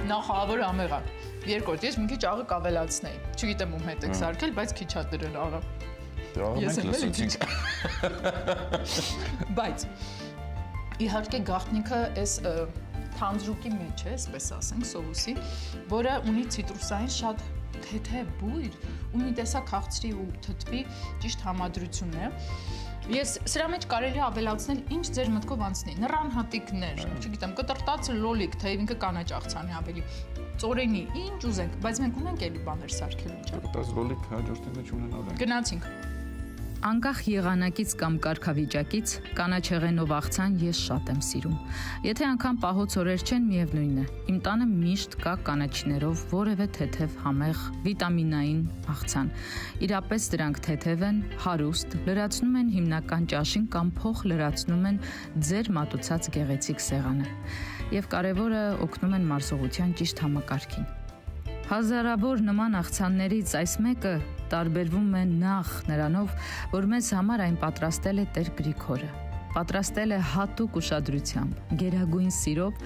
Նախավոր ամեղա։ Երկրորդ, ես մի քիչ աղը կավելացնեի։ Չգիտեմ ում հետ եք սարքել, բայց քիչ ա դրել աղը։ Ես եմ լսեցինք։ Բայց իհարկե գաղտնիքը էս թանձրուկի մեջ է, այսպես ասենք, սոուսի, որը ունի ցիտրուսային շատ թեթև բույր, ու մի տեսակ քաղցրի ու թթվի ճիշտ համադրությունն է։ Ես սրա մեջ կարելի է ավելացնել ինչ ձեր մտքով անցնի, նռան հատիկներ, չգիտեմ, կտրտած լոլիկ, թեև ինքը կանաչ աղցանի ավելի, ծորենի, ինչ ուզենք, բայց մենք ունենք էլի բաներ սարքելու ինչ։ Կտրտած լոլիկ հաջորդի մեջ ունենալ ենք։ Գնացինք։ Անկախ եղանակից կամ կարգավիճակից կանաչեղենով աղցան ես շատ եմ սիրում։ Եթե անգամ պահոց օրեր չեն, միևնույն է։ Իմ տանը միշտ կա կանաչիներով որևէ թեթև համեղ վիտամինային աղցան։ Իրապես դրանք թեթև են, հարուստ, լրացնում են հիմնական ճաշին կամ փոխ լրացնում են ձեր մատուցած գեղեցիկ սեղանը։ Եվ կարևորը օգնում են մարսողության ճիշտ համակարգին։ Հազարավոր նման աղցաններից այս մեկը տարբերվում է նախ նրանով, որ մեզ համար այն պատրաստել է Տեր Գրիգորը։ Պատրաստել է հատուկ ուշադրությամբ, գերագույն սիրով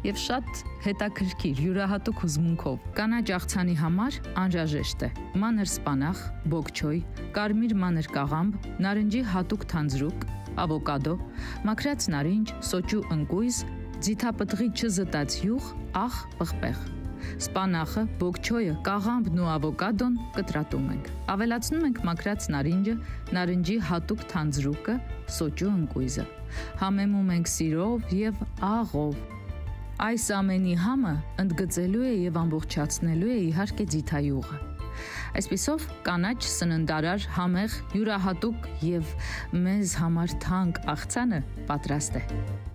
եւ շատ հետաքրքիր յուրահատուկ հուզմունքով։ Կանաչ աղցանի համար անհրաժեշտ է մանր սպանախ, բոկչոյ, կարմիր մանր կաղամբ, նարնջի հատուկ թանձրուկ, ավոկադո, մաքրած նարինջ, սոճու ընկույզ, ձիթապտղի չզտած յուղ, աղ, պղպեղ։ Սպանախը, բոկչոյը, կաղամբն ու ավոկադոն կտրատում ենք։ Ավելացնում ենք մաքրած նարինջը, նարնջի հատուկ թանձրուկը, սոճու ընկույզը։ Համեմում ենք սիրով եւ աղով։ Այս ամենի համը ընդգծելու է եւ ամբողջացնելու է իհարկե ձիթայուղը։ Այսպիսով կանաչ սննդարար համեղ յուրահատուկ եւ մեզ համար թանկ աղցանը պատրաստ է։